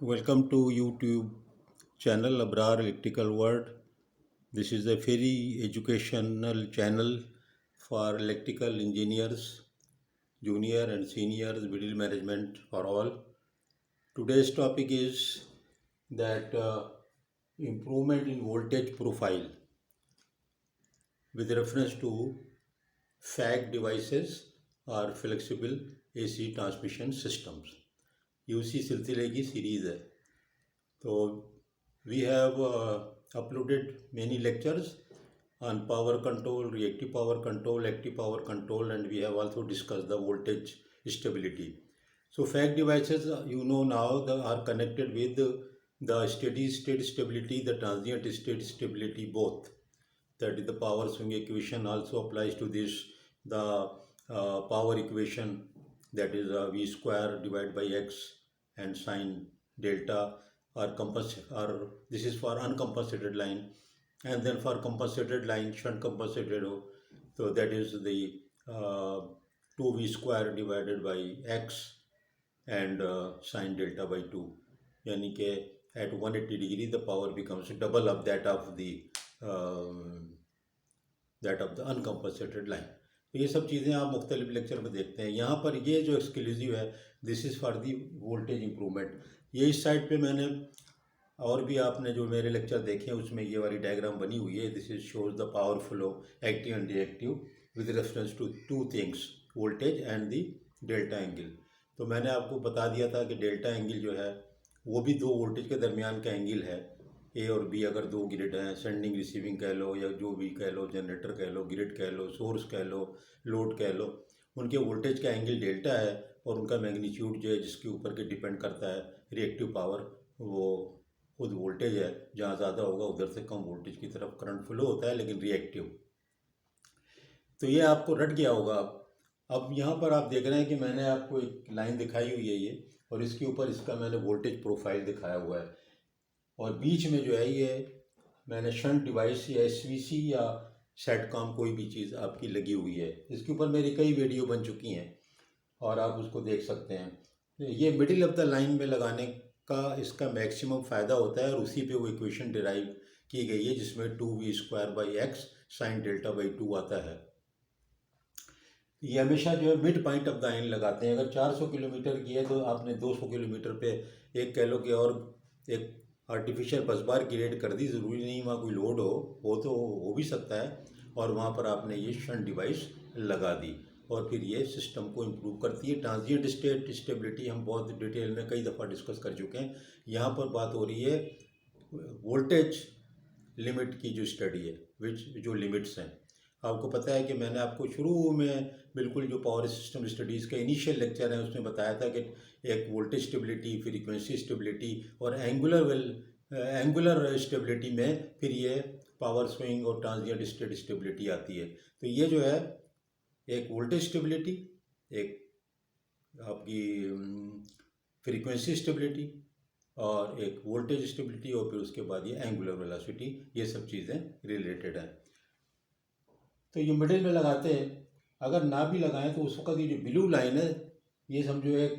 Welcome to YouTube channel Abrar Electrical World. This is a very educational channel for electrical engineers, junior and seniors, middle management for all. Today's topic is that improvement in voltage profile with reference to FAG devices or flexible AC transmission systems. ये उसी सिलसिले की series है. So we have uploaded many lectures on power control, reactive power control, active power control, and we have also discussed the voltage stability. So FAG devices, now are connected with the steady state stability, the transient state stability both. That is the power swing equation also applies to this. The power equation, that is V square divided by X and sine delta or this is for uncompensated line, and then for compensated line, shunt compensated so that is the 2V square divided by X and sine delta by 2. यानी कि at 180 degree the power becomes double of that of the uncompensated line. तो ये सब चीज़ें आप मुख्तलिफ lecture में देखते हैं. यहाँ पर ये जो एक्सक्लूसिव है, this is for the voltage improvement. ये इस साइड पे मैंने और भी आपने जो मेरे लेक्चर देखे हैं उसमें ये वाली डायग्राम बनी हुई है. This is shows the power flow active and reactive with reference to two things, voltage and the delta angle. तो मैंने आपको बता दिया था कि डेल्टा एंगल जो है वो भी दो वोल्टेज के दरमियान का एंगल है. ए और बी अगर दो ग्रिड हैं, सेंडिंग रिसीविंग कह लो या जो भी कह लो, जनरेटर कह लो, ग्रिड कह लो, सोर्स कह लो, लोड कह लो, उनके वोल्टेज का एंगल डेल्टा है और उनका मैग्नीट्यूड जो है जिसके ऊपर के डिपेंड करता है रिएक्टिव पावर, वो खुद वोल्टेज है. जहाँ ज़्यादा होगा उधर से कम वोल्टेज की तरफ करंट फ्लो होता है, लेकिन रिएक्टिव. तो ये आपको रट गया होगा. अब यहाँ पर आप देख रहे हैं कि मैंने आपको एक लाइन दिखाई हुई है ये, और इसके ऊपर इसका मैंने वोल्टेज प्रोफाइल दिखाया हुआ है, और बीच में जो है ये मैंने शंट डिवाइस या SVC या सेटकॉम कोई भी चीज़ आपकी लगी हुई है. इसके ऊपर मेरी कई वीडियो बन चुकी हैं और आप उसको देख सकते हैं. ये मिडिल ऑफ द लाइन में लगाने का इसका मैक्सिमम फ़ायदा होता है, और उसी पे वो इक्वेशन डिराइव की गई है जिसमें 2V square by x sine delta by 2 आता है. ये हमेशा जो है mid point of the line लगाते हैं. अगर 400 किलोमीटर की है तो आपने 200 किलोमीटर पे एक कह लो कि और एक आर्टिफिशियल बस बार क्रिएट कर दी. ज़रूरी नहीं वहाँ कोई लोड हो तो हो भी सकता है, और वहाँ पर आपने ये शंट डिवाइस लगा दी, और फिर ये सिस्टम को इम्प्रूव करती है. ट्रांजिएंट स्टेट स्टेबिलिटी हम बहुत डिटेल में कई दफ़ा डिस्कस कर चुके हैं. यहाँ पर बात हो रही है वोल्टेज लिमिट की जो स्टडी है, जो लिमिट्स हैं. आपको पता है कि मैंने आपको शुरू में बिल्कुल जो पावर सिस्टम स्टडीज़ का इनिशियल लेक्चर है उसमें बताया था कि एक वोल्टेज स्टेबिलिटी, फ्रीक्वेंसी स्टेबिलिटी और एंगुलर स्टेबिलिटी में फिर ये पावर स्विंग और ट्रांजिएंट स्टेट स्टेबिलिटी आती है. तो ये जो है एक वोल्टेज स्टेबिलिटी, एक आपकी फ्रीक्वेंसी स्टेबिलिटी और एक वोल्टेज स्टेबिलिटी, और फिर उसके बाद ये एंगुलर वेलोसिटी, ये सब चीज़ें रिलेटेड हैं. तो ये मिडिल में लगाते हैं. अगर ना भी लगाएं तो उस वक्त ये जो ब्लू लाइन है ये समझो एक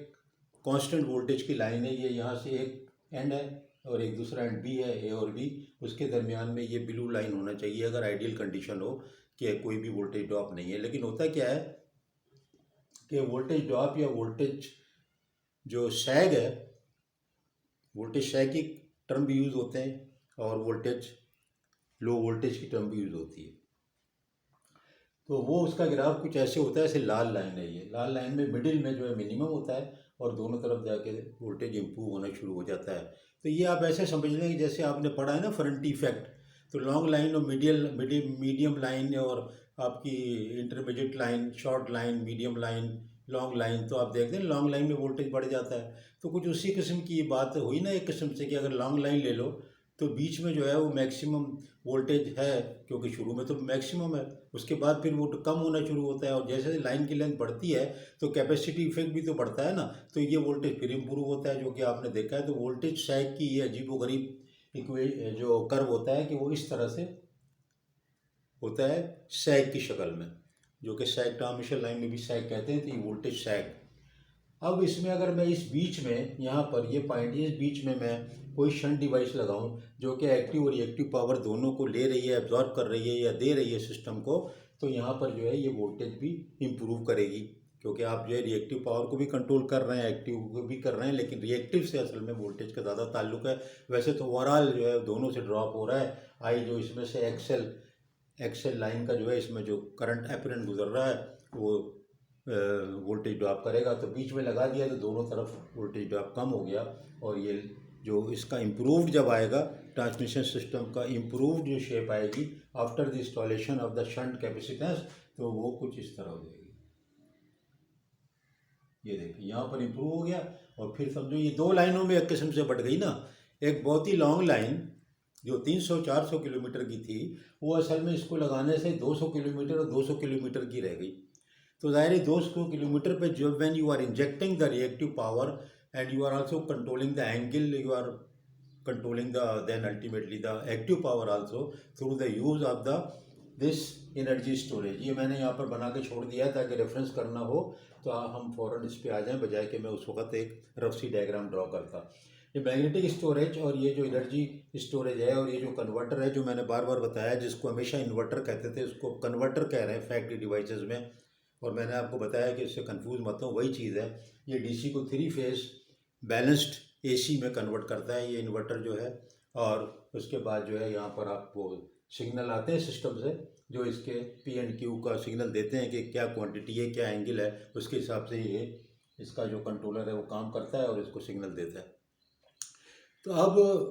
कांस्टेंट वोल्टेज की लाइन है. ये यहाँ से एक एंड है और एक दूसरा एंड बी है, ए और बी, उसके दरमियान में ये ब्लू लाइन होना चाहिए अगर आइडियल कंडीशन हो कि कोई भी वोल्टेज ड्रॉप नहीं है. लेकिन होता क्या है कि वोल्टेज ड्रॉप या वोल्टेज जो सैग है, वोल्टेज सैग की टर्म भी यूज़ होते हैं और वोल्टेज लो वोल्टेज की टर्म भी यूज़ होती है. तो वो उसका ग्राफ कुछ ऐसे होता है, ऐसे लाल लाइन है. ये लाल लाइन में मिडिल में जो है मिनिमम होता है और दोनों तरफ जाके वोल्टेज इम्प्रूव होना शुरू हो जाता है. तो ये आप ऐसे समझ लें कि जैसे आपने पढ़ा है ना फरंटी इफेक्ट. तो लॉन्ग लाइन और मीडियम लाइन और आपकी intermediate line, short line, medium line, long line, तो आप देखते हैं लॉन्ग लाइन में वोल्टेज बढ़ जाता है. तो कुछ उसी किस्म की बात हुई ना एक किस्म से कि अगर लॉन्ग लाइन ले लो तो बीच में जो है वो मैक्सिमम वोल्टेज है, क्योंकि शुरू में तो मैक्सिमम है, उसके बाद फिर वो कम होना शुरू होता है, और जैसे लाइन की लेंथ बढ़ती है तो कैपेसिटी इफेक्ट भी तो बढ़ता है ना. तो ये वोल्टेज फिर इम्प्रूव होता है, जो कि आपने देखा है. तो वोल्टेज सैग की ये अजीबोगरीब जो कर्व होता है कि वो इस तरह से होता है सैग की शक्ल में, जो कि सैग ट्रांसमिशन लाइन में भी सैग कहते हैं. तो ये वोल्टेज सैग. अब इसमें अगर मैं इस बीच में यहाँ पर ये पॉइंट, इस बीच में मैं कोई शंट डिवाइस लगाऊं जो कि एक्टिव और रिएक्टिव पावर दोनों को ले रही है, एब्जॉर्ब कर रही है या दे रही है सिस्टम को, तो यहाँ पर जो है ये वोल्टेज भी इम्प्रूव करेगी, क्योंकि आप जो है रिएक्टिव पावर को भी कंट्रोल कर रहे हैं, एक्टिव को भी कर रहे हैं, लेकिन रिएक्टिव से असल में वोल्टेज का ज़्यादा ताल्लुक है। वैसे तो ओवरऑल जो है दोनों से ड्रॉप हो रहा है। आई जो इसमें से एक्सेल लाइन का जो है इसमें जो करंट एपरेंट गुजर रहा है वो वोल्टेज ड्रॉप करेगा, तो बीच में लगा दिया तो दोनों तरफ वोल्टेज ड्रॉप कम हो गया। और ये जो इसका इम्प्रूव्ड जब आएगा, ट्रांसमिशन सिस्टम का इम्प्रूव्ड जो शेप आएगी after the installation of the shunt capacitance, तो वो कुछ इस तरह हो जाएगी। ये देखिए यहाँ पर इम्प्रूव हो गया। और फिर समझो ये दो लाइनों में एक किस्म से बढ़ गई ना। एक बहुत ही लॉन्ग लाइन जो 300-400 किलोमीटर की थी, वो असल में इसको लगाने से 200 किलोमीटर और 200 किलोमीटर की रह गई। तो ज़ाहिर है 200 किलोमीटर पे जो when you are injecting the reactive power and you are also controlling the angle, you are controlling the then ultimately the active power also through the use of the this energy storage. ये मैंने यहाँ पर बना के छोड़ दिया है ताकि रेफरेंस करना हो तो हम फ़ौरन इस पे आ जाएं, बजाय कि मैं उस वक्त एक रफ सी डायग्राम ड्रॉ करता। ये मैग्नेटिक स्टोरेज और ये जो एनर्जी स्टोरेज है और ये जो कन्वर्टर है जो मैंने बार बार बताया, जिसको हमेशा इन्वर्टर कहते थे उसको कन्वर्टर कह रहे हैं फैक्ट्री डिवाइसेस में, और मैंने आपको बताया कि इससे कंफ्यूज मत हो, वही चीज़ है। ये डीसी को 3 फेज बैलेंस्ड एसी में कन्वर्ट करता है ये इन्वर्टर जो है। और उसके बाद जो है यहाँ पर आपको सिग्नल आते हैं सिस्टम से जो इसके पी एंड क्यू का सिग्नल देते हैं कि क्या क्वांटिटी है, क्या एंगल है, उसके हिसाब से ये इसका जो कंट्रोलर है वो काम करता है और इसको सिग्नल देता है। तो अब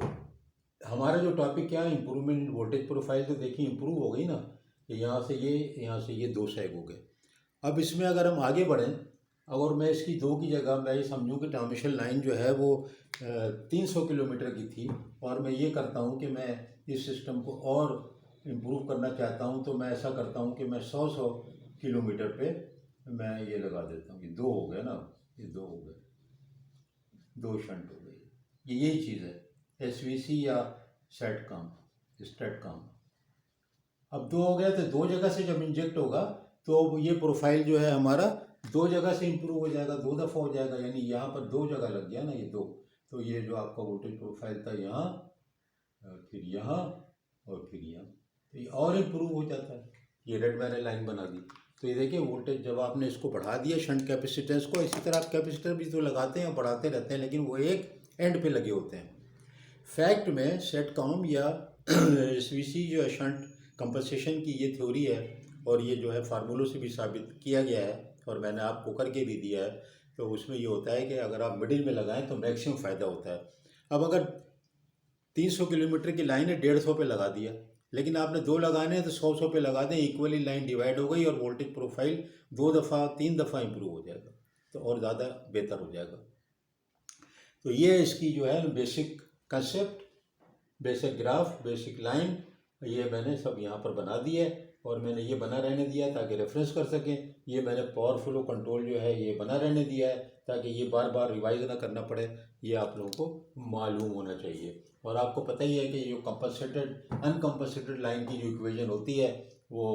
हमारा जो टॉपिक क्या है, इम्प्रूवमेंट इन वोल्टेज प्रोफाइल, तो देखिए इम्प्रूव हो गई ना, यहाँ से ये 2 सैग हो गए। अब इसमें अगर हम आगे बढ़ें, अगर मैं इसकी 2 की जगह मैं ये समझूँ कि ट्रांसमिशन लाइन जो है वो 300 किलोमीटर की थी, और मैं ये करता हूँ कि मैं इस सिस्टम को और इम्प्रूव करना चाहता हूँ, तो मैं ऐसा करता हूँ कि मैं 100 किलोमीटर पे मैं ये लगा देता हूँ। ये 2 हो गए ना, ये 2 हो गए, 2 शंट हो गई। ये यही चीज़ है एसवीसी या स्टेटकॉम। अब 2 हो गया, तो 2 जगह से जब इंजेक्ट होगा तो ये प्रोफाइल जो है हमारा 2 जगह से इम्प्रूव हो जाएगा, 2 दफ़ा हो जाएगा, यानी यहाँ पर 2 जगह लग गया ना ये 2। तो ये जो आपका वोल्टेज प्रोफाइल था यहाँ, फिर यहाँ और फिर यहाँ, तो ये और इम्प्रूव हो जाता है। ये रेड मैंने लाइन बना दी। तो ये देखिए वोल्टेज जब आपने इसको बढ़ा दिया शंट कैपेसिटेंस को, इसी तरह आप कैपेसिटर भी तो लगाते हैं, बढ़ाते रहते हैं, लेकिन वो एक एंड पे लगे होते हैं। फैक्ट में सेटकॉम या एसवीसी जो है शंट कंपनसेशन की ये थ्योरी है, और ये जो है फार्मूलों से भी साबित किया गया है और मैंने आपको करके भी दिया है। तो उसमें ये होता है कि अगर आप मिडिल में लगाएं तो मैक्सिमम फ़ायदा होता है। अब अगर 300 किलोमीटर की लाइन है 150 पे लगा दिया, लेकिन आपने 2 लगाने हैं तो 100 पे लगा दें, इक्वली लाइन डिवाइड हो गई और वोल्टेज प्रोफाइल 2 दफ़ा 3 दफ़ा इम्प्रूव हो जाएगा, तो और ज़्यादा बेहतर हो जाएगा। तो ये इसकी जो है basic concept, basic graph, basic line, ये मैंने सब यहाँ पर बना दिए और मैंने ये बना रहने दिया ताकि रेफरेंस कर सकें। ये मैंने पावर फ्लो कंट्रोल जो है ये बना रहने दिया है ताकि ये बार बार रिवाइज ना करना पड़े, ये आप लोगों को मालूम होना चाहिए। और आपको पता ही है कि जो कंपनसेटेड अनकम्पनसेटेड लाइन की जो इक्वेशन होती है वो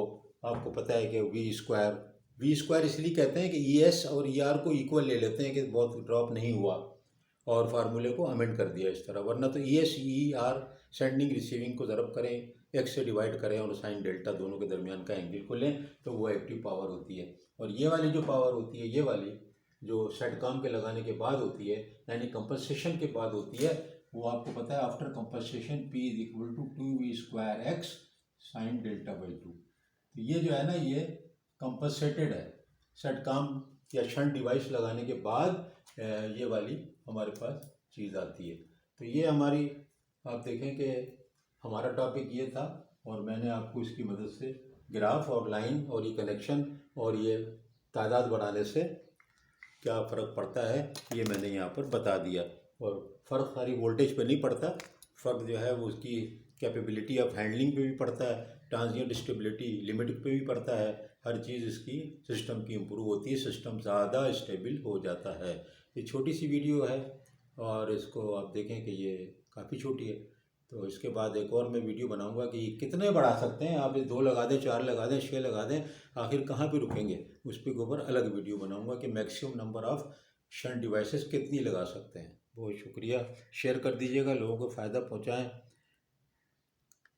आपको पता है कि वी स्क्वायर इसलिए कहते हैं कि ई एस और ई आर को इक्वल ले लेते हैं कि बहुत ड्रॉप नहीं हुआ और फार्मूले को अमेंड कर दिया इस तरह, वरना तो E S E R sending receiving को ज़रब करें, एक्स से डिवाइड करें और साइन डेल्टा दोनों के दरमियान का एंगल को लें तो वो एक्टिव पावर होती है। और ये वाली जो पावर होती है, ये वाली जो सेटकॉम के लगाने के बाद होती है, यानी कंपनसेशन के बाद होती है, वो आपको पता है after compensation P is equal to 2V square X sine delta by 2। तो ये जो है ना ये कंपनसेटेड है सेटकॉम या शंट डिवाइस लगाने के बाद, ये वाली हमारे पास चीज़ आती है। तो ये हमारी, आप देखें कि हमारा टॉपिक ये था और मैंने आपको इसकी मदद से ग्राफ और लाइन और ये कनेक्शन और ये तादाद बढ़ाने से क्या फ़र्क पड़ता है ये मैंने यहाँ पर बता दिया। और फ़र्क सारी वोल्टेज पे नहीं पड़ता, फ़र्क जो है वो उसकी कैपेबिलिटी ऑफ हैंडलिंग पे भी पड़ता है, ट्रांजिएंट स्टेबिलिटी लिमिट पे भी पड़ता है। हर चीज़ इसकी सिस्टम की इम्प्रूव होती है, सिस्टम ज़्यादा स्टेबल हो जाता है। ये छोटी सी वीडियो है और इसको आप देखें कि ये काफ़ी छोटी है, तो इसके बाद एक और मैं वीडियो बनाऊंगा कि कितने बढ़ा सकते हैं आप, 2 लगा दें, 4 लगा दें, 6 लगा दें, आखिर कहाँ पे रुकेंगे, उस पर ऊपर अलग वीडियो बनाऊंगा कि maximum number of shunt devices कितनी लगा सकते हैं। बहुत शुक्रिया, शेयर कर दीजिएगा, लोगों को फ़ायदा पहुँचाएँ।